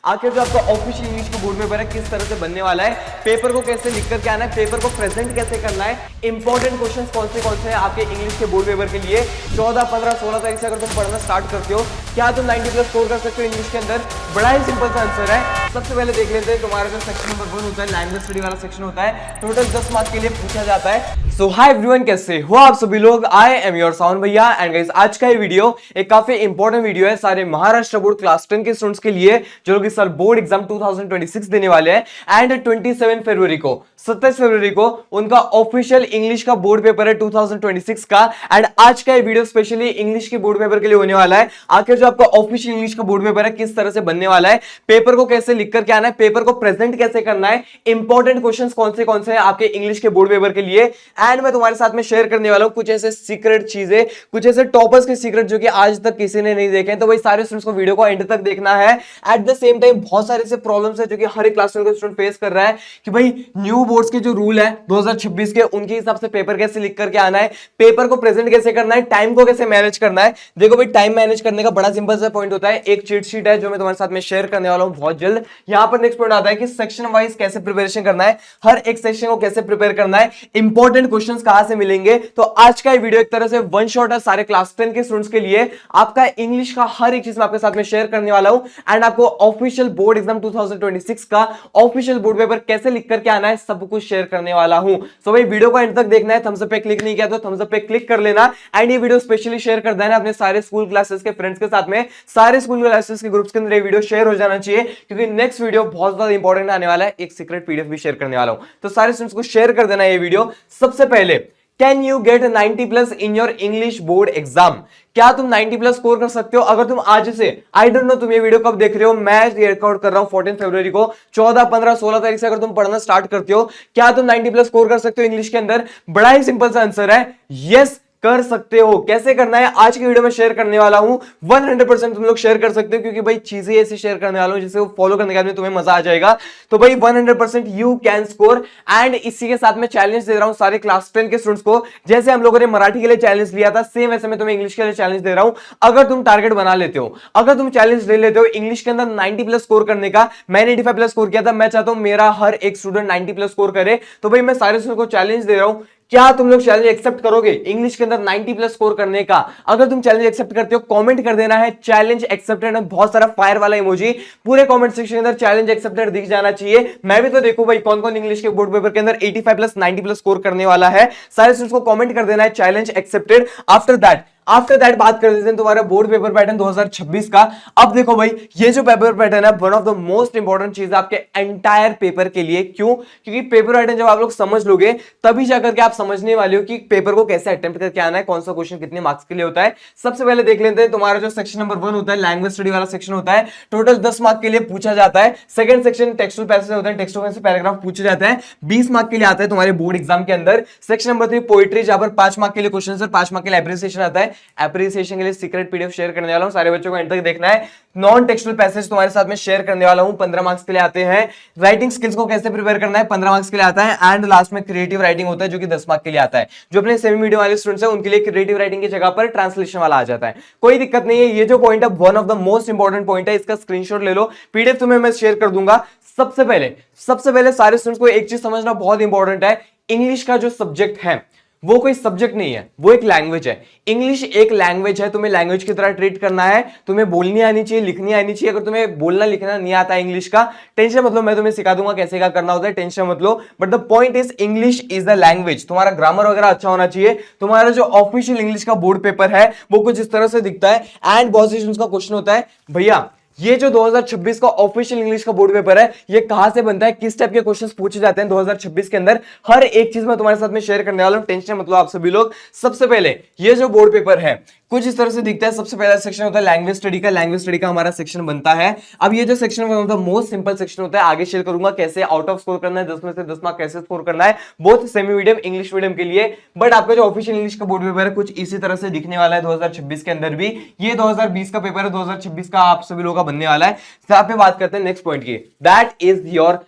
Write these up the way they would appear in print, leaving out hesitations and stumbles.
आखिर जो आपका ऑफिशियल इंग्लिश का बोर्ड पेपर है किस तरह से बनने वाला है, पेपर को कैसे लिख करके आना है, पेपर को प्रेजेंट कैसे करना है, इंपॉर्टेंट क्वेश्चंस कौन से हैं आपके इंग्लिश के बोर्ड पेपर के लिए 14, 15, 16 तारीख से अगर तुम पढ़ना स्टार्ट करते हो, क्या तुम 90 प्लस स्कोर कर सकते हो इंग्लिश के अंदर? बड़ा ही सिंपल सा आंसर है। सबसे पहले देख लेते हैं तुम्हारा जो सेक्शन नंबर 1 होता है, लैंग्वेज स्टडी वाला सेक्शन होता है, टोटल 10 मार्क्स के लिए पूछा जाता है। सो हाय एवरीवन, कैसे हो आप सभी लोग? आई एम योर साउंड भैया एंड गाइस आज का ये वीडियो एक काफी इंपॉर्टेंट वीडियो है सारे महाराष्ट्र बोर्ड क्लास 10 के स्टूडेंट्स के लिए जो लोग इस साल बोर्ड एग्जाम 2026 देने वाले हैं। एंड 27 फरवरी को 27 फरवरी को उनका ऑफिशियल इंग्लिश का बोर्ड पेपर है 2026 का। एंड आज का ये वीडियो स्पेशली इंग्लिश के बोर्ड पेपर के लिए होने वाला है। आखिर जो आपका ऑफिशियल इंग्लिश का बोर्ड पेपर है किस तरह से बनने वाला है, पेपर को कैसे लिख करके आना है, पेपर को प्रेजेंट कैसे करना है, इंपॉर्टेंट क्वेश्चंस कौन से हैं आपके इंग्लिश के बोर्ड पेपर के लिए। एंड मैं तुम्हारे साथ में शेयर करने वाला हूं कुछ ऐसे सीक्रेट चीजें, कुछ ऐसे टॉपर्स के सीक्रेट जो कि आज तक किसी ने नहीं देखे हैं। तो भाई सारे स्टूडेंट्स को वीडियो को एंड तक देखना है। एट द सेम टाइम बहुत सारे ऐसे प्रॉब्लम्स है जो कि हर एक क्लास का स्टूडेंट फेस कर रहा है कि भाई न्यू बोर्ड्स के जो रूल है 2026 के, उनके हिसाब से पेपर कैसे लिख करके आना है, पेपर को प्रेजेंट कैसे करना है, टाइम को कैसे मैनेज करना है। देखो भाई टाइम मैनेज करने का बड़ा सिंपल सा पॉइंट होता है, एक चीट शीट है जो मैं तुम्हारे साथ में शेयर करने वाला हूं बहुत जल्द। यहां पर नेक्स्ट पॉइंट आता है कि सेक्शन वाइज कैसे प्रिपरेशन करना है, हर एक सेक्शन को कैसे प्रिपेयर करना है, इंपॉर्टेंट क्वेश्चंस कहां से मिलेंगे। तो आज का ये वीडियो एक तरह से वन शॉट है सारे क्लास 10 के स्टूडेंट्स के लिए। आपका इंग्लिश का हर एक चीज मैं आपके साथ में शेयर करने वाला हूं। एंड आपको ऑफिशियल बोर्ड एग्जाम 2026 का ऑफिशियल बोर्ड पेपर कैसे लिख करके आना है सब कुछ शेयर करने वाला हूं। सो भाई वीडियो को एंड तक देखना है। थम्स अप पे क्लिक नहीं किया तो थम्स अप पे क्लिक कर लेना। एंड ये वीडियो स्पेशली शेयर कर देना अपने सारे स्कूल क्लासेस के फ्रेंड्स के साथ में, सारे स्कूल क्लासेस के ग्रुप्स के अंदर ये वीडियो शेयर हो जाना चाहिए क्योंकि नेक्स्ट वीडियो बहुत ज्यादा इंपॉर्टेंट आने वाला है। एक सीक्रेट पीडीएफ भी शेयर करने वाला हूं, तो सारे स्टूडेंट्स को शेयर कर देना ये वीडियो। सबसे पहले, can you get 90 plus in your English board exam? क्या तुम 90 प्लस स्कोर कर सकते हो? अगर तुम आज से, आई डोंट नो तुम ये वीडियो कब देख रहे हो, मैं रिकॉर्ड कर रहा हूं 14 फरवरी को, 14, 15, 16 तारीख से अगर तुम पढ़ना स्टार्ट करते हो, क्या तुम 90 प्लस स्कोर कर सकते हो इंग्लिश के अंदर? बड़ा ही सिंपल सा आंसर है, यस कर सकते हो। कैसे करना है आज की वीडियो में शेयर करने वाला हूं। 100% तुम लोग शेयर कर सकते हो क्योंकि भाई चीजें ऐसी शेयर करने वाला हूं जिसे वो फॉलो करने के बाद में तुम्हें मजा आ जाएगा। तो भाई 100% यू कैन स्कोर। एंड इसी के साथ में चैलेंज दे रहा हूं सारे क्लास 10 के स्टूडेंट्स को। जैसे हम लोगों ने मराठी के लिए चैलेंज लिया था, सेम वैसे मैं तुम्हें इंग्लिश के लिए चैलेंज दे रहा हूं। अगर तुम टारगेट बना लेते हो, अगर तुम चैलेंज ले लेते हो इंग्लिश के अंदर 90 प्लस स्कोर करने का, मैंने 85 प्लस स्कोर किया था, मैं चाहता हूं मेरा हर एक स्टूडेंट 90 प्लस स्कोर करे। तो भाई मैं सारे स्टूडेंट को चैलेंज दे रहा हूं, क्या तुम लोग चैलेंज एक्सेप्ट करोगे इंग्लिश के अंदर 90 प्लस स्कोर करने का? अगर तुम चैलेंज एक्सेप्ट करते हो कमेंट कर देना है चैलेंज एक्सेप्टेड, बहुत सारा फायर वाला इमोजी पूरे कमेंट सेक्शन के अंदर चैलेंज एक्सेप्टेड दिख जाना चाहिए। मैं भी तो देखूं भाई कौन कौन इंग्लिश के बोर्ड पेपर के अंदर 85 प्लस 90 प्लस स्कोर करने वाला है। सारे स्टूडेंट्स को कमेंट कर देना है चैलेंज एक्सेप्टेड। आफ्टर दैट बात कर देते हैं तुम्हारा बोर्ड पेपर पैटर्न 2026 का। अब देखो भाई ये जो पेपर पैटर्न है one of the most important चीज है आपके एंटायर पेपर के लिए। क्यों? क्योंकि पेपर पैटर्न जब आप लोग समझ लोगे तभी जाकर के आप समझने वाले हो कि पेपर को कैसे अटेम्प्ट करके आना है, कौन सा क्वेश्चन कितने मार्क्स के लिए होता है। सबसे पहले देख लेते हैं तुम्हारा जो सेक्शन नंबर 1 होता है, लैंग्वेज स्टडी वाला सेक्शन होता है, टोटल 10 मार्क्स के लिए पूछा जाता है। सेकंड सेक्शन टेक्सुअल पैसेज होता है, टेक्सुअल से पैराग्राफ पूछे जाते हैं, 20 मार्क्स के लिए आता है तुम्हारे बोर्ड एग्जाम के अंदर। सेक्शन नंबर 3 पोएट्री, जहां पर 5 मार्क्स के लिए क्वेश्चन है, 5 मार्क्स के लिए एप्रिसिएशन आता है। एप्रिसिएशन के लिए सीक्रेट पीडीएफ शेयर करने वाला हूं, सारे बच्चों को एंड तक देखना है। नॉन टेक्सुअल पैसेज तुम्हारे साथ में शेयर करने वाला हूं, 15 मार्क्स के लिए आते हैं। राइटिंग स्किल्स को कैसे प्रिपेयर करना है, 15 मार्क्स के लिए आता है। एंड लास्ट में क्रिएटिव राइटिंग होता है जो कि 10 मार्क्स के लिए आता है। जो अपने सेमी मीडियम वाले स्टूडेंट्स हैं उनके लिए क्रिएटिव राइटिंग की जगह पर ट्रांसलेशन वाला आ जाता है, कोई दिक्कत नहीं है। ये जो पॉइंट है one of the most important point है, इसका स्क्रीनशॉट ले लो, पीडीएफ तुम्हें मैं शेयर कर दूंगा। सबसे पहले सारे स्टूडेंट्स को एक चीज समझना बहुत इंपॉर्टेंट है, इंग्लिश का जो सब्जेक्ट है वो कोई सब्जेक्ट नहीं है, वो एक लैंग्वेज है। इंग्लिश एक लैंग्वेज है, तुम्हें लैंग्वेज की तरह ट्रीट करना है। तुम्हें बोलनी आनी चाहिए, लिखनी आनी चाहिए। अगर तुम्हें बोलना लिखना नहीं आता है इंग्लिश का, टेंशन मतलब मैं तुम्हें सिखा दूंगा कैसे क्या करना होता है, टेंशन मतलब। But the point is English is the language. तुम्हारा ग्रामर वगैरह अच्छा होना चाहिए। तुम्हारा जो ऑफिशियल इंग्लिश का बोर्ड पेपर है वो कुछ इस तरह से दिखता है। एंड बहुत से का क्वेश्चन होता है, भैया ये जो 2026 का ऑफिशियल इंग्लिश का बोर्ड पेपर है ये कहां से बनता है, किस टाइप के क्वेश्चंस पूछे जाते हैं 2026 के अंदर, हर एक चीज मैं तुम्हारे साथ में शेयर करने वाला हूं, टेंशन मतलब आप सभी लोग। सबसे पहले ये जो बोर्ड पेपर है कुछ इस तरह से दिखता है। सबसे पहला सेक्शन होता है लैंग्वेज स्टडी का, लैंग्वेज स्टडी का हमारा सेक्शन बनता है। अब ये जो section one of the most simple section होता है, आगे शेयर करूंगा कैसे आउट ऑफ स्कोर करना है, 10 में से 10 मार्क्स कैसे स्कोर करना है, both semi medium English medium के लिए। बट आपका जो ऑफिशियल इंग्लिश का बोर्ड पेपर है कुछ इसी तरह से दिखने वाला है 2026 के अंदर भी। ये 2020 का पेपर है, 2026 का आप सभी लोगों का बनने वाला है। यहाँ पे बात करते हैं नेक्स्ट पॉइंट की, that is your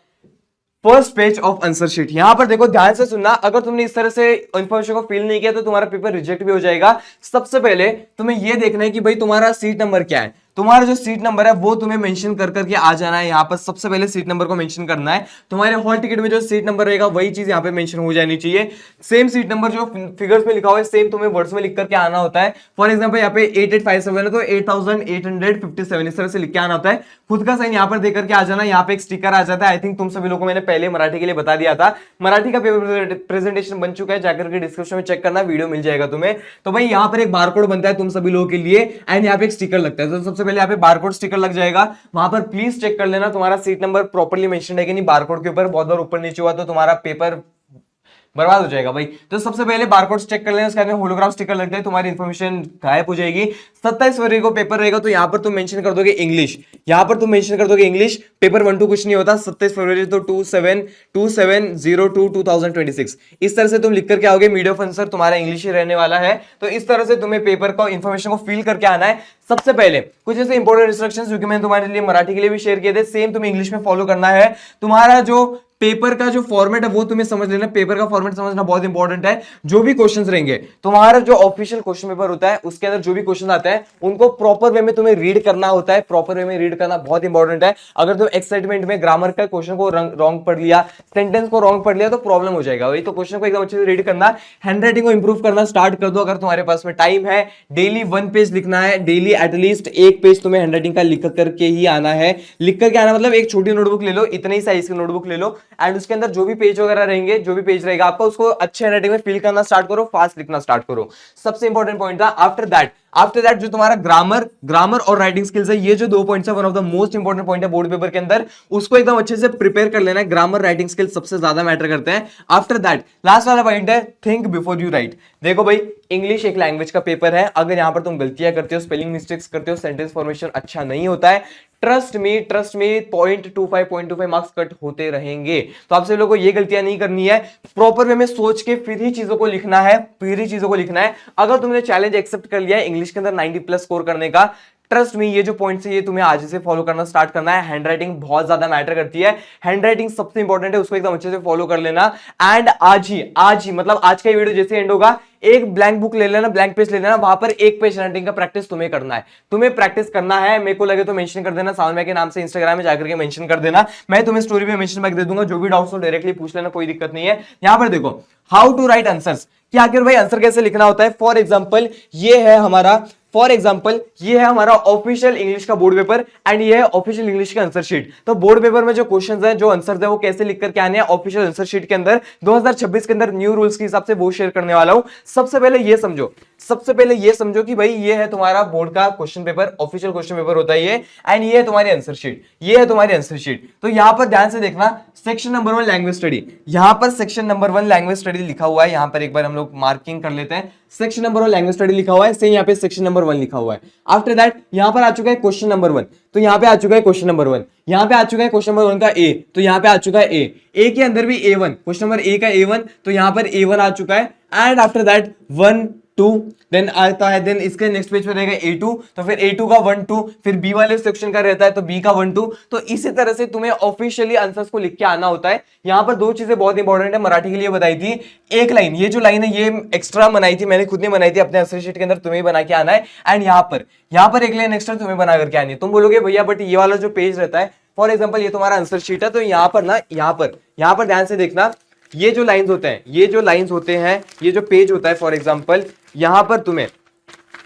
first page of answer sheet. यहां पर देखो ध्यान से सुनना, अगर तुमने इस तरह से इंफॉर्मेशन को फिल नहीं किया तो तुम्हारा पेपर रिजेक्ट भी हो जाएगा। सबसे पहले तुम्हें यह देखना है कि भाई तुम्हारा सीट नंबर क्या है। तुम्हारा जो सीट नंबर है वो तुम्हें मेंशन कर करके आ जाना है। यहाँ पर सबसे पहले सीट नंबर को मेंशन करना है। तुम्हारे हॉल टिकट में जो सीट नंबर रहेगा वही चीज यहाँ पे मेंशन हो जानी चाहिए। सेम सीट नंबर जो फिगर्स में लिखा हुआ है सेम तुम्हें वर्ड्स में लिख करके आना होता है। फॉर एग्जाम्पल यहाँ पे 8857 है तो 8857 इस तरह से लिख के आना होता है। खुद का साइन यहाँ पर देकर के आ जाना। यहाँ पे एक स्टिकर आ जाता है। आई थिंक तुम सभी लोगों को मैंने पहले मराठी के लिए बता दिया था। मराठी का पेपर प्रेजेंटेशन बन चुका है, जाकर के डिस्क्रिप्शन में चेक करना, वीडियो मिल जाएगा तुम्हें। तो भाई यहाँ पर एक बारकोड बनता है तुम सभी लोगों के लिए एंड यहाँ पे एक स्टिकर लगता है। तो सबसे पहले यहाँ पे बारकोड स्टिकर लग जाएगा। वहां पर प्लीज चेक कर लेना तुम्हारा सीट नंबर प्रॉपर्ली मेंशन है कि नहीं बारकोड के ऊपर। बहुत बार ऊपर नीचे हुआ तो तुम्हारा पेपर बर्बाद हो जाएगा भाई। तो सबसे पहले बारकोड चेक कर लेना, उसके बाद होलोग्राम स्टिकर लग जाए, तुम्हारी इन्फॉर्मेशन गायब हो जाएगी। 27 फरवरी को पेपर रहेगा तो यहाँ पर तुम मेंशन कर दोगे इंग्लिश। यहाँ पर तुम मेंशन कर दोगे इंग्लिश। पेपर 1 2 कुछ नहीं होता। 27 फरवरी तो 27/02/2026 इस तरह से तुम लिख करके आओगे। मीडिया ऑफ आंसर तुम्हारा इंग्लिश ही रहने वाला है। तो इस तरह से तुम्हें पेपर का इन्फॉर्मेशन को फिल करके आना है। सबसे पहले कुछ ऐसे इंपॉर्टेंट इंस्ट्रक्शंस जो कि मैंने तुम्हारे लिए मराठी के लिए भी शेयर किए थे, सेम तुम्हें इंग्लिश में फॉलो करना है। तुम्हारा जो पेपर का जो फॉर्मेट है वो तुम्हें समझ लेना। पेपर का फॉर्मेट समझना बहुत इंपॉर्टेंट है। जो भी क्वेश्चंस रहेंगे तुम्हारा जो ऑफिशियल क्वेश्चन पेपर होता है उसके अंदर जो भी क्वेश्चन आते हैं उनको प्रॉपर वे में तुम्हें रीड करना होता है। प्रॉपर वे में रीड करना बहुत इंपॉर्टेंट है। अगर तुम एक्साइटमेंट में ग्रामर का क्वेश्चन को रॉन्ग पढ़ लिया, सेंटेंस को रॉन्ग पढ़ लिया तो प्रॉब्लम हो जाएगा। वही तो क्वेश्चन को एकदम अच्छे से रीड करना। हैंडराइटिंग को इंप्रूव करना स्टार्ट कर दो अगर तुम्हारे पास में टाइम है। डेली 1 पेज लिखना है। डेली एटलीस्ट 1 पेज तुम्हें हैंडराइटिंग का लिख करके ही आना है। लिख करके आना मतलब एक छोटी नोटबुक ले लो, इतने ही साइज की नोटबुक ले लो एंड उसके अंदर जो भी पेज वगैरह रहेंगे, जो भी पेज रहेगा आपका, उसको अच्छे हैंडराइटिंग में फिल करना स्टार्ट करो, फास्ट लिखना स्टार्ट करो। सबसे इंपॉर्टेंट पॉइंट था। आफ्टर दैट जो तुम्हारा ग्रामर और राइटिंग स्किल्स है, ये जो 2 पॉइंट्स है one of the most important point है बोर्ड पेपर के अंदर। उसको एकदम अच्छे से प्रिपेयर कर लेना है। ग्रामर राइटिंग स्किल्स सबसे ज्यादा मैटर करते हैं। आफ्टर दैट लास्ट वाला पॉइंट है थिंक बिफोर यू राइट। देखो भाई इंग्लिश एक लैंग्वेज का पेपर है। अगर यहां पर तुम गलतियां करते हो, स्पेलिंग मिस्टेक्स करते हो, सेंटेंस फॉर्मेशन अच्छा नहीं होता है, ट्रस्ट मी 0.25 मार्क्स कट होते रहेंगे। तो आप सभी लोगों को ये गलतियां नहीं करनी है। प्रॉपर वे में सोच के फिर ही चीजों को लिखना है, अगर तुमने चैलेंज एक्सेप्ट कर लिया है इंग्लिश के अंदर 90+ स्कोर करने का, ट्रस्ट मी ये जो पॉइंट्स है ये तुम्हें आज से फॉलो करना स्टार्ट करना है। हैंडराइटिंग बहुत ज्यादा मैटर करती है। हैंडराइटिंग सबसे इंपॉर्टेंट है, उसको एकदम अच्छे से फॉलो कर लेना। एंड आज ही मतलब आज का वीडियो जैसे एंड होगा, एक ब्लैंक बुक ले लेना, ब्लैंक पेज ले लेना, वहां पर 1 पेज हैंडराइटिंग का प्रैक्टिस तुम्हें करना है। तुम्हें प्रैक्टिस करना है। मेरे को लगे तो मेंशन कर देना, सावन में के नाम से इंस्टाग्राम में जाकर के मेंशन कर देना। मैं तुम्हें स्टोरी में मेंशन बैक दे दूंगा। जो भी डाउट्स हो डायरेक्टली पूछ लेना, कोई दिक्कत नहीं है। यहां पर देखो हाउ टू राइट आंसर्स, कि आखिर भाई आंसर कैसे लिखना होता है। फॉर एग्जाम्पल ये है हमारा ऑफिशियल इंग्लिश का बोर्ड पेपर एंड ये है ऑफिशियल इंग्लिश का आंसर शीट। तो बोर्ड पेपर में जो क्वेश्चंस हैं, जो आंसर्स हैं, वो कैसे लिख करके आने हैं ऑफिशियल आंसर शीट के अंदर 2026 के अंदर न्यू रूल्स के हिसाब से वो शेयर करने वाला हूं। सबसे पहले ये समझो कि भाई ये है तुम्हारा बोर्ड का question paper, official question paper होता है ये, एंड ये है तुम्हारी आंसर शीट। तो यहां पर ध्यान से देखना, सेक्शन नंबर 1 लैंग्वेज स्टडी, यहां पर सेक्शन नंबर 1 लैंग्वेज स्टडी लिखा हुआ है। यहां पर एक बार हम लोग मार्किंग कर लेते हैं। सेक्शन नंबर 1 लैंग्वेज स्टडी लिखा हुआ है, सेम यहां पे सेक्शन नंबर 1 लिखा हुआ है। आफ्टर दैट यहां पर आ चुका है क्वेश्चन नंबर 1, तो यहां पे आ चुका है क्वेश्चन नंबर 1, यहां पे आ चुका है क्वेश्चन नंबर 1 का ए, तो यहां पे आ चुका है ए के अंदर भी A1, क्वेश्चन नंबर ए का A1, तो यहां पर A1 आ चुका है। एंड आफ्टर दैट 1 2 देन आता है, देन इसके नेक्स्ट पेज पे रहेगा A2, तो फिर A2 का 1 2, फिर B वाले सेक्शन का रहता है तो B का 1 2। तो इसी तरह से तुम्हें ऑफिशियली आंसर्स को लिख के आना होता है। यहां पर 2 चीजें बहुत इंपॉर्टेंट है, मराठी के लिए बताई थी। एक लाइन, ये जो लाइन है ये एक्स्ट्रा बनाई थी, मैंने खुद ने बनाई थी अपने आंसर शीट के अंदर, तुम्हें बना के आना है। एंड यहाँ पर एक लाइन एक्स्ट्रा तुम्हें बना करके आनी है। तुम बोलोगे भैया बट ये वाला जो पेज रहता है, फॉर एग्जाम्पल ये तुम्हारा आंसर शीट है, तो यहाँ पर ध्यान से देखना, ये जो लाइंस होते हैं, ये जो पेज होता है, फॉर एग्जांपल यहां पर तुम्हें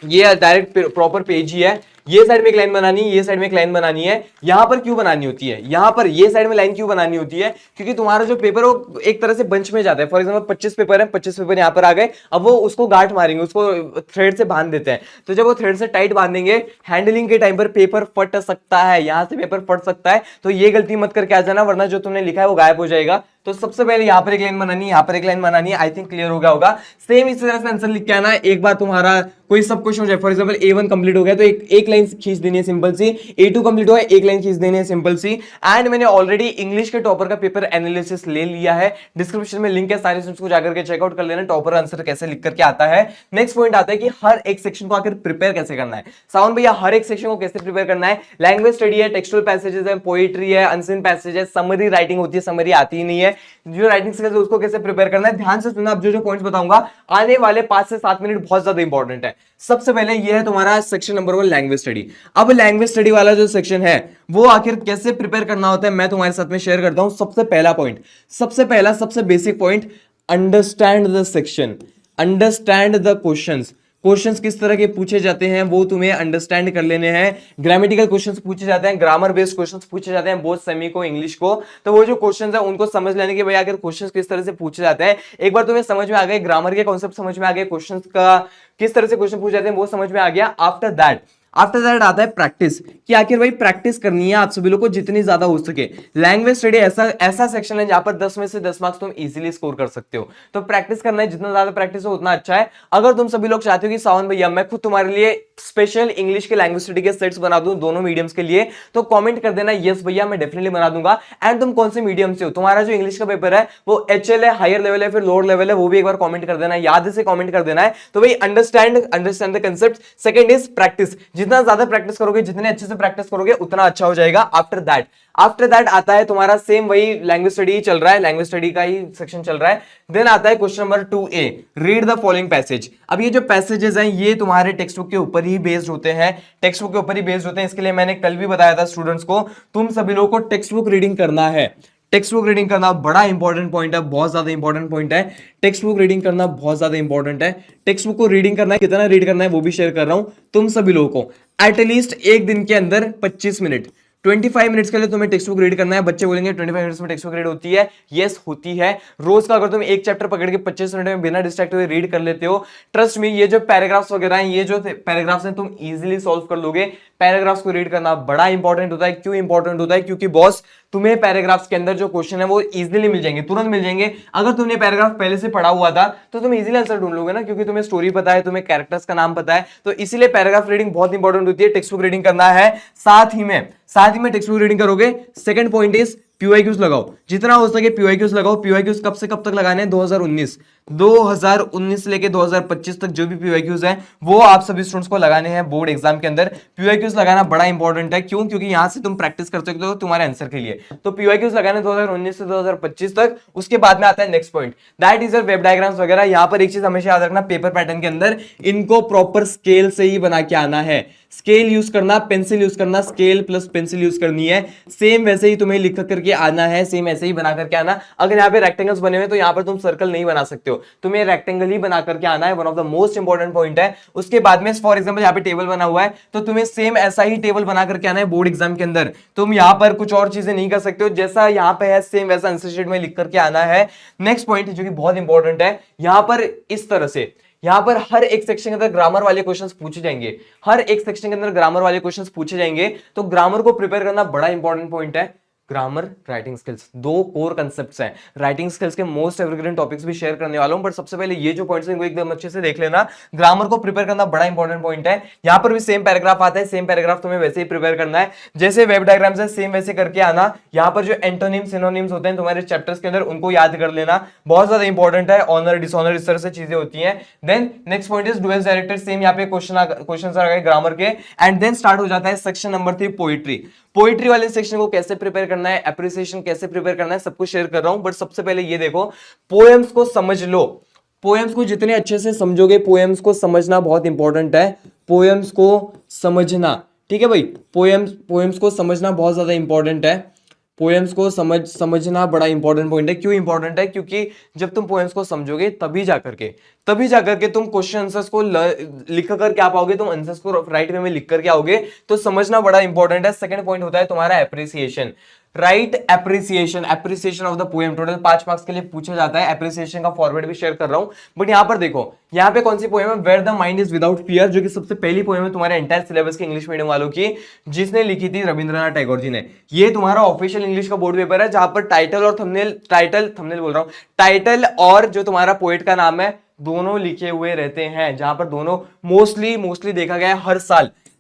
ये डायरेक्ट प्रॉपर पेज ही है। ये साइड में एक लाइन बनानी है, ये साइड में एक लाइन बनानी है। यहां पर क्यों बनानी होती है, यहां पर ये साइड में लाइन क्यों बनानी होती है, क्योंकि तुम्हारा जो पेपर वो एक तरह से बंच में जाता है। फॉर एग्जांपल 25 पेपर है, 25 पेपर यहां पर आ गए, अब वो उसको गांठ मारेंगे, उसको थ्रेड से बांध देते हैं। तो जब वो थ्रेड से टाइट बांधेंगे, हैंडलिंग के टाइम पर पेपर फट सकता है, यहां से पेपर फट सकता है। तो ये गलती मत करके आ जाना, वरना जो तुमने लिखा है वो गायब हो जाएगा। तो सबसे पहले यहां पर एक लाइन बनानी है, यहां पर एक लाइन बनानी है। आई थिंक क्लियर हो गया होगा। सेम इस तरह से आंसर लिख के आना है। एक बार तुम्हारा कोई सब क्वेश्चन हो जाए, फॉर एग्जांपल A1 कंप्लीट हो गया तो एक लाइन खींच देनी है सिंपल सी। A2 कंप्लीट हुआ है, एक लाइन खींच देनी है सिंपल सी। एंड मैंने ऑलरेडी इंग्लिश के टॉपर का पेपर एनालिसिस ले लिया है, डिस्क्रिप्शन में लिंक है, सारे स्टूडेंट्स को जाकर के चेकआउट कर लेना, टॉपर आंसर कैसे लिख करके आता है। नेक्स्ट पॉइंट आता है कि हर एक सेक्शन को आखिर प्रिपेयर कैसे करना है। सावन भैया हर एक सेक्शन को कैसे प्रिपेयर करना है। लैंग्वेज स्टडी है, टेक्सचुअल पैसेजेस है, पोएट्री है, अनसीन पैसेज है, समरी राइटिंग होती है, समरी आती ही नहीं है, जो राइटिंग स्किल्स है उसको कैसे प्रिपेयर करना है। ध्यान से सुनना, अब जो पॉइंट्स बताऊंगा आने वाले 5 से 7 मिनट बहुत ज्यादा इंपॉर्टेंट है। सबसे पहले ये है तुम्हारा सेक्शन नंबर 1 लैंग्वेज स्टडी। अब लैंग्वेज स्टडी वाला जो सेक्शन है वो आखिर कैसे प्रिपेयर करना होता है मैं तुम्हारे साथ में शेयर करता हूं। सबसे पहला पॉइंट, सबसे basic point, understand the section, understand the questions. Questions किस तरह के पूछे जाते हैं वो तुम्हें अंडरस्टैंड कर लेने हैं। ग्रामेटिकल क्वेश्चंस पूछे जाते हैं, ग्रामर बेस्ड क्वेश्चंस पूछे जाते हैं, बोथ सेमी को इंग्लिश को। तो वो जो क्वेश्चंस है उनको समझ लेने के भाई अगर क्वेश्चंस किस तरह से पूछे जाते हैं, एक बार तुम्हें समझ में आ गए, ग्रामर के कॉन्सेप्ट समझ में आ गए, क्वेश्चंस का किस तरह से क्वेश्चन पूछे जाते हैं वो समझ में आ गया। आफ्टर दैट आता है प्रैक्टिस, कि आखिर भाई प्रैक्टिस करनी है आप सभी लोगों को जितनी ज्यादा हो सके। लैंग्वेज स्टडी ऐसा सेक्शन है जहां पर 10 में से 10 मार्क्स तुम इजीली स्कोर कर सकते हो। तो प्रैक्टिस करना है, जितना ज्यादा प्रैक्टिस हो उतना अच्छा है। अगर तुम सभी लोग चाहते हो कि सावन भैया मैं खुद तुम्हारे लिए स्पेशल इंग्लिश के लैंग्वेज स्टडी के सेट्स बना दूं दोनों मीडियम्स के लिए, तो कमेंट कर देना यस भैया मैं डेफिनेटली बना दूंगा। एंड तुम कौन से मीडियम से हो, तुम्हारा जो इंग्लिश का पेपर है वो HL है, हायर लेवल है, फिर लोअर लेवल है, वो भी एक बार कमेंट कर देना, याद से कमेंट कर देना है। तो भाई understand the concept. Second is practice, जितना ज्यादा प्रैक्टिस करोगे, जितने अच्छे से प्रैक्टिस करोगे उतना अच्छा हो जाएगा। आफ्टर दैट आता है तुम्हारा सेम वही लैंग्वेज स्टडी चल रहा है, लैंग्वेज स्टडी का ही सेक्शन चल रहा है। देन आता है question number 2A, read the following passage. अब ये जो पैसेजेस हैं ये तुम्हारे टेक्स्ट बुक के ऊपर ही बेस्ड होते हैं, टेक्स्ट बुक के ऊपर ही बेस्ड होते हैं। इसके लिए मैंने कल भी बताया था स्टूडेंट्स को, तुम सभी लोगों को टेक्स्ट बुक रीडिंग करना है। टेक्स्ट बुक रीडिंग करना बड़ा इंपॉर्टेंट पॉइंट है, बहुत ज्यादा इंपॉर्टेंट पॉइंट है। टेक्स्ट बुक रीडिंग करना बहुत ज्यादा इंपॉर्टेंट है। टेक्स्ट बुक को रीडिंग करना है, कितना रीड करना है वो भी शेयर कर रहा हूं तुम सभी लोगों को। एटलीस्ट एक दिन के अंदर 25 मिनट, 25 मिनट्स के लिए तुम्हें टेक्स्ट बुक रीड करना है। बच्चे बोलेंगे 25 मिनट्स में टेक्स्ट बुक रीड होती है, यस होती है। रोज का अगर तुम एक चैप्टर पकड़ के 25 मिनट में बिना डिस्ट्रैक्ट हुए रीड कर लेते हो, ट्रस्ट मी ये जो पैराग्राफ्स वगैरह हैं, ये जो पैराग्राफ्स हैं तुम इजीली सॉल्व कर लोगे। पैराग्राफ्स को रीड करना बड़ा इंपॉर्टेंट होता है। क्यों इंपॉर्टेंट होता है? क्योंकि बॉस तुम्हें पैराग्राफ्स के अंदर जो क्वेश्चन है वो इजीली मिल जाएंगे, तुरंत मिल जाएंगे। अगर तुमने पैराग्राफ पहले से पढ़ा हुआ था तो तुम इजीली आंसर ढूंढ लोगे ना, क्योंकि तुम्हें स्टोरी पता है, तुम्हें कैरेक्टर्स का नाम पता है। तो इसीलिए पैराग्राफ रीडिंग बहुत इंपॉर्टेंट होती है। टेक्स्ट बुक रीडिंग करना है, साथ ही में टेक्स्ट बुक रीडिंग करोगे। सेकंड पॉइंट इज PYQs लगाओ, जितना हो सके PYQs लगाओ। PYQs कब से कब तक लगाने हैं? 2019 से लेके 2025 तक जो भी PYQs हैं वो आप सभी स्टूडेंट्स को लगाने हैं बोर्ड एग्जाम के अंदर। PYQs लगाना बड़ा इंपॉर्टेंट है। क्यों? क्योंकि यहां से तुम प्रैक्टिस कर सकते हो तुम्हारे आंसर के लिए। तो PYQs लगाने 2019 से 2025 तक। उसके बाद में आता है next point, that is your web diagrams वगैरह। यहां पर एक चीज हमेशा याद रखना, पेपर पैटर्न के अंदर इनको प्रॉपर स्केल से ही बना के आना है। स्केल यूज करना, पेंसिल यूज करना, स्केल प्लस पेंसिल यूज करनी है। सेम वैसे ही तुम्हें लिख करके आना है, सेम ऐसे ही बना करके आना। अगर यहाँ पे रेक्टेंगल्स बने हुए तो यहाँ पर तुम सर्कल नहीं बना सकते हो, तुम्हें रेक्टेंगल ही बना करके आना है। One of the most important point है। उसके बाद में फॉर एग्जांपल यहाँ पे टेबल बना हुआ है तो तुम्हें सेम ऐसा ही टेबल बना करके आना है बोर्ड एग्जाम के अंदर। तुम यहाँ पर कुछ और चीजें नहीं कर सकते हो, जैसा यहाँ पे है सेम वैसा आंसर शीट में लिख करके आना है। नेक्स्ट पॉइंट जो कि बहुत इंपॉर्टेंट है, यहाँ पर इस तरह से यहां पर हर एक सेक्शन के अंदर ग्रामर वाले क्वेश्चंस पूछे जाएंगे, हर एक सेक्शन के अंदर ग्रामर वाले क्वेश्चंस पूछे जाएंगे। तो ग्रामर को प्रिपेयर करना बड़ा इंपॉर्टेंट पॉइंट है। ग्रामर, राइटिंग स्किल्स, दो कोर कंसेप्ट्स हैं। राइटिंग स्किल्स के मोस्ट एवरग्रीन टॉपिक्स भी शेयर करने वाला हूं, बट सबसे पहले ये जो पॉइंट्स हैं इनको एकदम अच्छे से देख लेना। ग्रामर को प्रिपेयर करना बड़ा इंपॉर्टेंट पॉइंट है। यहां पर भी सेम पैराग्राफ आता है, सेम पैराग्राफ तुम्हें वैसे ही प्रिपेयर करना है जैसे वेब डायग्राम्स है, सेम वैसे करके आना। यहां पर जो एंटोनिम्स सिनोनिम्स होते हैं तुम्हारे चैप्टर्स के अंदर उनको याद कर लेना, बहुत ज्यादा इंपॉर्टेंट है। ऑनर, डिसऑनर, इस तरह से चीजें होती हैं। Then next point is dual directed, same यहाँ पे क्वेश्चन आ गए ग्रामर के। एंड देन स्टार्ट हो जाता है सेक्शन नंबर 3 पोइट्री। पोइट्री वाले सेक्शन को कैसे प्रिपेयर करना है, एप्रिसिएशन कैसे प्रिपेयर करना है, सब कुछ शेयर कर रहा हूं। बट सबसे पहले ये देखो, पोएम्स को समझ लो। पोएम्स को जितने अच्छे से समझोगे, पोएम्स को समझना बहुत इंपॉर्टेंट है। पोएम्स को समझना, ठीक है भाई, पोएम्स को समझना बहुत ज्यादा इंपॉर्टेंट है। पोएम्स को समझना बड़ा इंपॉर्टेंट पॉइंट है। क्यों इंपॉर्टेंट है? क्योंकि जब तुम पोएम्स को समझोगे तभी जाकर के तुम क्वेश्चन आंसर्स को लिख कर क्या पाओगे, तुम आंसर्स को राइट वे में लिख कर के आओगे। तो समझना बड़ा इंपॉर्टेंट है। सेकंड पॉइंट होता है तुम्हारा appreciation, right appreciation of the poem. Total 5 marks के लिए पूछा जाता है। एप्रिसिएशन का फॉर्मेट भी शेयर कर रहा हूं। बट यहां पर देखो, यहां पे कौन सी पोएम है, where the mind is without fear, जो कि सबसे पहली पोएम है तुम्हारे एंटायर सिलेबस की इंग्लिश मीडियम वालों की, जिसने लिखी थी रविंद्रनाथ टैगोर जी ने। ये तुम्हारा ऑफिशियल इंग्लिश का बोर्ड पेपर है, जहां पर टाइटल और टाइटल और जो तुम्हारा पोएट का नाम है दोनों लिखे हुए रहते हैं। जहां पर दोनों मोस्टली देखा गया है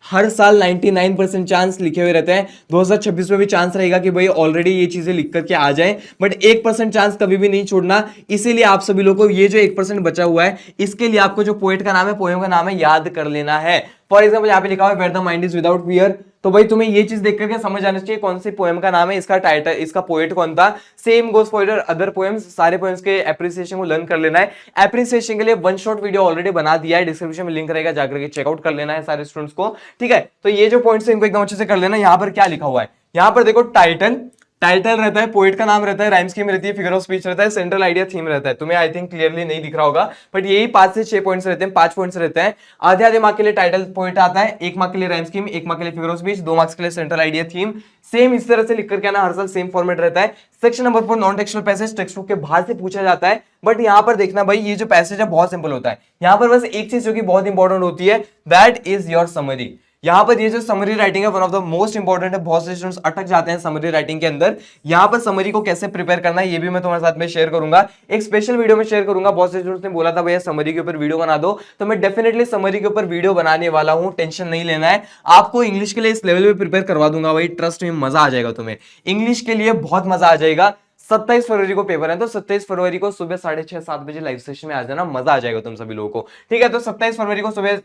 हर साल 99% चांस लिखे हुए रहते हैं। 2026 में भी चांस रहेगा कि भाई ऑलरेडी ये चीजें लिख करके आ जाएं, बट 1% चांस कभी भी नहीं छोड़ना। इसीलिए आप सभी लोगों को ये जो 1% बचा हुआ है, इसके लिए आपको जो पोएट का नाम है, पोएम का नाम है, याद कर लेना है। फॉर एग्जाम्पल यहाँ पे लिखा हुआ है where the mind is without fear, तो भाई तुम्हें ये चीज देख करके समझ आना चाहिए कौन सी पोएम का नाम है, इसका टाइटल, इसका पोएट कौन था। Same goes for your other poems, सारे पोएम्स के एप्रिसिएशन को लर्न कर लेना है। एप्रिसिएशन के लिए वन शॉट वीडियो ऑलरेडी बना दिया है, डिस्क्रिप्शन में लिंक रहेगा, जाकर के चेकआउट कर लेना है सारे स्टूडेंट्स को, ठीक है। तो ये जो पॉइंट्स है इनको एकदम अच्छे से कर लेना। यहाँ पर क्या लिखा हुआ है, यहाँ पर देखो टाइटल, टाइटल रहता है, पोइट का नाम रहता है, राइम स्कीम रहती है, फिगर ऑफ स्पीच रहता है, सेंट्रल आइडिया थीम रहता है। तुम्हें आई थिंक क्लियरली नहीं दिख रहा होगा, बट यही 5 से 6 पॉइंट्स रहते हैं, 5 पॉइंट्स रहते हैं। आधे आधे मार्क के लिए टाइटल पोइट आता है, 1 मार्क के लिए राइम स्कीम, 1 मार्क के लिए फिगर ऑफ स्पीच, 2 मार्क्स के लिए सेंट्रल आइडिया थीम। सेम इस तरह से लिख करके आना, हर साल सेम फॉर्मेट रहता है। Section number 4 non textual passage, text book के बाहर से पूछा जाता है, बट यहाँ पर देखना भाई ये जो पैसेज है बहुत सिंपल होता है। यहाँ पर बस एक चीज जो कि बहुत इंपॉर्टेंट होती है, दैट इज योर समरी। यहाँ पर ये जो समरी राइटिंग है one of the most important है, बहुत से स्टूडेंट्स अटक जाते हैं समरी राइटिंग के अंदर। यहाँ पर समरी को कैसे प्रिपेयर करना है ये भी मैं तुम्हारे साथ में शेयर करूंगा, एक स्पेशल वीडियो में शेयर करूंगा। बहुत से स्टूडेंट्स ने बोला था भैया समरी के ऊपर वीडियो बना दो, तो मैं डेफिनेटली समरी के ऊपर वीडियो बनाने वाला हूँ, टेंशन नहीं लेना है। आपको इंग्लिश के लिए इस लेवल पे प्रिपेयर करवा दूंगा भाई, ट्रस्ट में, मजा आ जाएगा तुम्हें, इंग्लिश के लिए बहुत मजा आ जाएगा। 27 फरवरी को पेपर है, तो 27 फरवरी को सुबह 6:30-7 बजे लाइव सेशन में आ जाना, मजा आ जाएगा तुम सभी लोगों को, ठीक है। तो 27 फरवरी को सुबह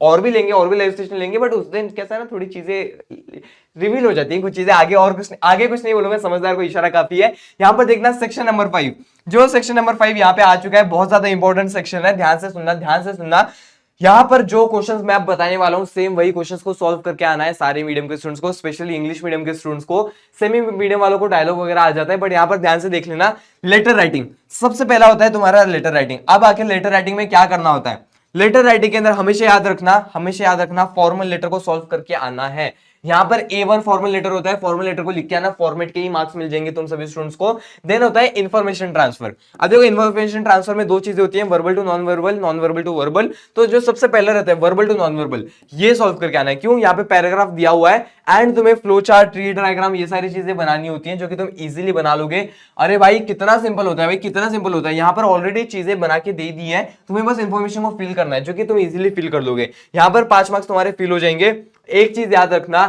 और भी लेंगे, और भी लाइव सेशन लेंगे, बट उस दिन कैसा है ना, थोड़ी चीजें रिवील हो जाती है, कुछ चीजें आगे, और कुछ आगे कुछ नहीं बोलूंगा, समझदार को इशारा काफी है। यहाँ पर देखना सेक्शन नंबर 5, जो सेक्शन नंबर 5 यहाँ पे आ चुका है, बहुत ज्यादा इंपॉर्टेंट सेक्शन है, ध्यान से सुनना, ध्यान से सुनना। यहाँ पर जो क्वेश्चंस मैं अब बताने वाला हूँ सेम वही क्वेश्चंस को सॉल्व करके आना है सारे मीडियम के स्टूडेंट्स को, स्पेशली इंग्लिश मीडियम के स्टूडेंट्स को। सेमी मीडियम वालों को डायलॉग वगैरह आ जाता है, बट यहाँ पर ध्यान से देख लेना। लेटर राइटिंग सबसे पहला होता है तुम्हारा लेटर राइटिंग। अब आखिर लेटर राइटिंग में क्या करना होता है, लेटर राइटिंग के अंदर हमेशा याद रखना, हमेशा याद रखना फॉर्मल लेटर को सॉल्व करके आना है। यहाँ पर A1 फॉर्मल लेटर होता है, फॉर्मल लेटर को लिख के आना, फॉर्मेट के ही मार्क्स मिल जाएंगे तुम सभी स्टूडेंट्स को। देन होता है इन्फॉर्मेशन ट्रांसफर। अब देखो इन्फॉर्मेशन ट्रांसफर में 2 चीजें होती हैं, verbal to non verbal, non verbal to verbal. तो जो सबसे पहले रहता है वर्बल टू नॉन वर्बल, ये सॉल्व करके आना है। क्यों, यहाँ पे पैराग्राफ दिया हुआ है एंड तुम्हें फ्लो चार्ट, ट्री डायग्राम, ये सारी चीजें बनानी होती हैं जो कि तुम इजीली बना लोगे। अरे भाई कितना सिंपल होता है, भाई कितना सिंपल होता है। यहाँ पर ऑलरेडी चीजें बना के दे दी है, तुम्हें बस इन्फॉर्मेशन को फिल करना है, जो कि तुम इजीली फिल कर लोगे। यहाँ पर 5 मार्क्स तुम्हारे फिल हो जाएंगे। एक चीज याद रखना,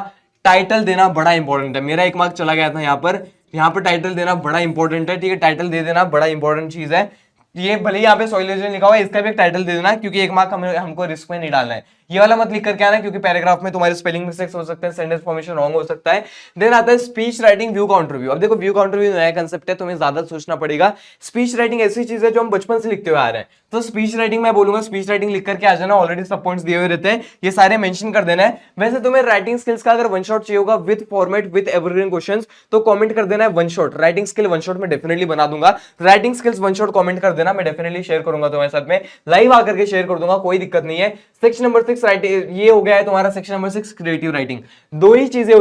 टाइटल देना बड़ा इंपॉर्टेंट है। मेरा 1 मार्क चला गया था यहाँ पर टाइटल देना बड़ा इंपॉर्टेंट है, ठीक है। टाइटल दे देना बड़ा इंपॉर्टेंट चीज है। ये भले ही यहाँ पे सॉइल इरोजन लिखा हुआ है, इसका भी एक टाइटल दे देना, क्योंकि 1 मार्क हमको रिस्क में नहीं डालना है। ये वाला मत लिख करके आना, क्योंकि पैराग्राफ में तुम्हारे स्पेलिंग मिस्टेक्स हो सकते हैं, सेंटेंस फॉर्मेशन रॉन्ग हो सकता है। देन आता है speech writing, view counter view. अब देखो व्यू काउंटर व्यू नया कंसेप्ट है, तुम्हें ज्यादा सोचना पड़ेगा। स्पीच राइटिंग ऐसी चीज है जो हम बचपन से लिखते हुए आ रहे हैं, तो स्पीच राइटिंग मैं बोलूंगा स्पीच राइटिंग लिख करके आ जाना। ऑलरेडी सब पॉइंट्स दिए हुए रहते हैं, ये सारे मेंशन कर देना है। वैसे तुम्हें राइटिंग स्किल्स का अगर वन शॉट चाहिए होगा with format with evergreen questions, तो कमेंट कर देना है one shot. Writing skill one shot में डेफिनेटली बना दूंगा। Writing skills one shot comment कर देना, मैं डेफिनेटली शेयर करूंगा तुम्हारे साथ में, लाइव आकर के शेयर कर दूंगा, कोई दिक्कत नहीं है। सेक्शन नंबर 6 राइटिंग, ये हो गया है तुम्हारा सेक्शन नंबर 6 क्रिएटिव राइटिंग। 2 ही चीजें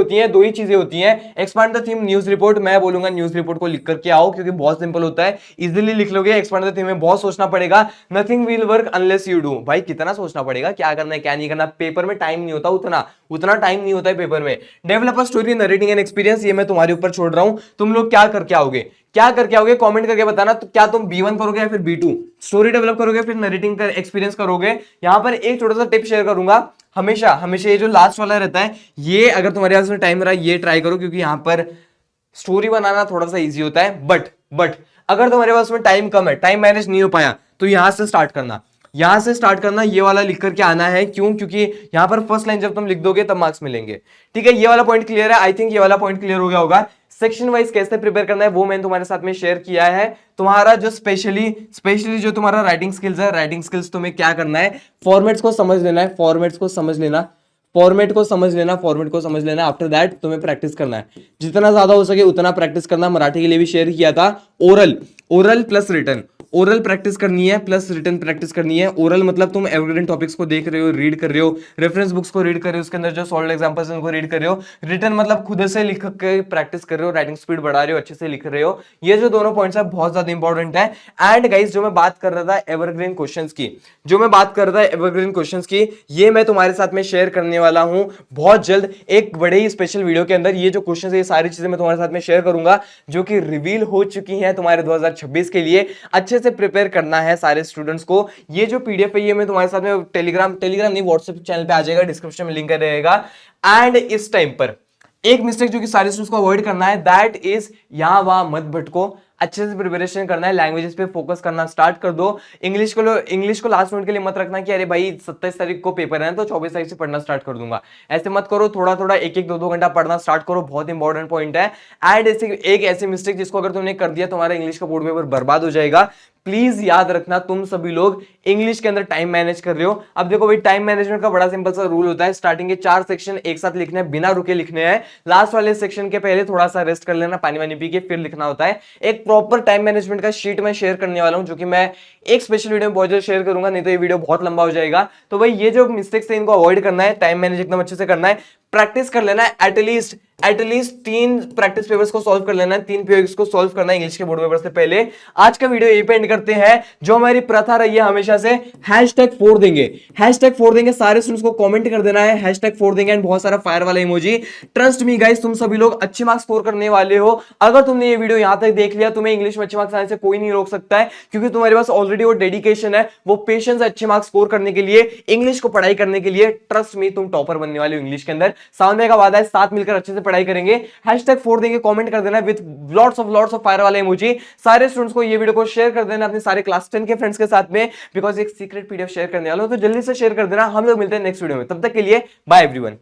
होती हैं, expand the theme, news report. मैं बोलूंगा न्यूज रिपोर्ट को लिख करके आओ, क्योंकि बहुत सिंपल होता है, इजीली लिख लोगे। एक्सपांड द थीम में बहुत सोचना पड़ेगा। Nothing will work unless you do. भाई कितना सोचना पड़ेगा, क्या करना है क्या नहीं करना। पेपर में टाइम नहीं होता, उतना टाइम नहीं होता है पेपर में। Develop a story, narrating and experience, ये मैं तुम्हारे ऊपर छोड़ रहा हूं। तुम लोग क्या करके आओगे, कमेंट करके बताना। तो क्या तुम B1 करोगे या फिर B2, स्टोरी डेवलप करोगे फिर नरेटिंग का एक्सपीरियंस करोगे। यहां पर एक छोटा सा टिप शेयर करूंगा, हमेशा हमेशा ये जो लास्ट वाला रहता है, ये अगर तुम्हारे पास में टाइम रहा ये ट्राई करो, क्योंकि यहां पर स्टोरी बनाना थोड़ा सा इजी होता है। बट अगर तुम्हारे पास में टाइम कम है, टाइम मैनेज नहीं हो पाया, तो यहां से स्टार्ट करना, ये वाला लिख करके आना है। क्यों, क्योंकि यहां पर फर्स्ट लाइन जब तुम लिख दोगे तब मार्क्स मिलेंगे, ठीक है। ये वाला पॉइंट क्लियर है, आई थिंक ये वाला पॉइंट क्लियर हो गया होगा। सेक्शन वाइज कैसे प्रिपेयर करना है वो मैंने तुम्हारे साथ में शेयर किया है। तुम्हारा जो स्पेशली जो तुम्हारा राइटिंग स्किल्स है, राइटिंग स्किल्स तुम्हें क्या करना है, फॉर्मेट्स को समझ लेना है, फॉर्मेट को समझ लेना। आफ्टर दैट तुम्हें प्रैक्टिस करना है, जितना ज्यादा हो सके उतना प्रैक्टिस करना। मराठी के लिए भी शेयर किया था, oral plus written, oral practice करनी है प्लस रिटन प्रैक्टिस करनी है। ओरल मतलब तुम एवरग्रीन टॉपिक्स को देख रहे हो, रीड कर रहे हो, रेफरेंस बुक्स को रीड कर रहे हो, उसके अंदर जो सॉल्व एग्जांपल्स हैं उनको रीड कर रहे हो। रिटन मतलब खुद से लिख के प्रैक्टिस कर रहे हो, राइटिंग स्पीड बढ़ा रहे हो, अच्छे से लिख रहे हो। ये जो दोनों पॉइंट्स है बहुत ज्यादा इंपॉर्टेंट है। एंड गाइस जो मैं बात कर रहा था एवरग्रीन क्वेश्चंस की, ये मैं तुम्हारे साथ में शेयर करने वाला हूं बहुत जल्द, एक बड़े ही स्पेशल वीडियो के अंदर। ये जो क्वेश्चन है, ये सारी चीजें मैं तुम्हारे साथ में शेयर करूंगा, जो कि रिवील हो चुकी है तुम्हारे 2026 के लिए। अच्छे से प्रिपेयर करना है सारे स्टूडेंट्स को। ये जो पीडीएफ है ये मैं तुम्हारे साथ में टेलीग्राम नहीं व्हाट्सएप चैनल पे आ जाएगा, डिस्क्रिप्शन में लिंक रहेगा। एंड इस टाइम पर एक मिस्टेक जो कि सारे स्टूडेंट्स को अवॉइड करना है, दैट इज यहां वहां मत भटको। अच्छे से प्रिपरेशन करना है, लैंग्वेजेस पे फोकस करना स्टार्ट कर दो। इंग्लिश को लास्ट मिनट के लिए मत रखना कि अरे भाई 27 तारीख को पेपर है तो 24 तारीख से पढ़ना स्टार्ट कर दूंगा, ऐसे मत करो। थोड़ा थोड़ा एक एक 2 घंटा पढ़ना स्टार्ट करो, बहुत इंपॉर्टेंट पॉइंट है। एंड एक ऐसी मिस्टेक जिसको अगर तुमने कर दिया तुम्हारा इंग्लिश का बोर्ड पेपर बर्बाद हो जाएगा। प्लीज याद रखना तुम सभी लोग इंग्लिश के अंदर टाइम मैनेज कर रहे हो। अब देखो भाई, टाइम मैनेजमेंट का बड़ा सिंपल सा रूल होता है, स्टार्टिंग के 4 सेक्शन एक साथ लिखने हैं, बिना रुके लिखने हैं। लास्ट वाले सेक्शन के पहले थोड़ा सा रेस्ट कर लेना, पानी वानी पी के फिर लिखना होता है। एक प्रॉपर टाइम मैनेजमेंट का शीट मैं शेयर करने वाला हूं, जो कि मैं एक स्पेशल वीडियो में बहुत जल्द शेयर करूंगा, नहीं तो ये वीडियो बहुत लंबा हो जाएगा। तो भाई ये जो मिस्टेक्स है इनको अवॉइड करना है, टाइम मैनेज एकदम अच्छे से करना है, प्रैक्टिस कर लेना है। एटलीस्ट 3 प्रैक्टिस पेपर्स को सॉल्व कर लेना है, 3 पीओक्स को सॉल्व करना है इंग्लिश के बोर्ड पेपर से पहले। आज का वीडियो यहीं पे एंड करते हैं। जो हमारी प्रथा रही है हमेशा से, हैशटैग 4 देंगे, हैशटैग 4 देंगे, सारे स्टूडेंट्स को कमेंट कर देना है, हैशटैग 4 देंगे एंड बहुत सारा फायर वाला इमोजी। ट्रस्ट मी गाइस, तुम सभी लोग अच्छे मार्क्स स्कोर करने वाले हो। अगर तुमने ये वीडियो यहां तक देख लिया, तुम्हें इंग्लिश में अच्छे मार्क्स आने से कोई नहीं रोक सकता है, क्योंकि तुम्हारे पास ऑलरेडी वो डेडिकेशन है, वो पेशेंस है अच्छे मार्क्स स्कोर करने के लिए, इंग्लिश को पढ़ाई करने के लिए। ट्रस्ट मी, तुम टॉपर बनने वाले हो इंग्लिश के अंदर। सामने का वादा है, साथ मिलकर अच्छे से पढ़ाई करेंगे। हैशटैग 4 देंगे, कमेंट कर देना विद लॉट्स ऑफ फायर वाले इमोजी। सारे स्टूडेंट्स को ये वीडियो को शेयर कर देना अपने सारे क्लास 10 के फ्रेंड्स के साथ में, बिकॉज एक सीक्रेट पीडीएफ शेयर करने वाला हूं, तो जल्दी से शेयर कर देना। हम लोग मिलते हैं नेक्स्ट वीडियो में, तब तक के लिए बाय एवरीवन।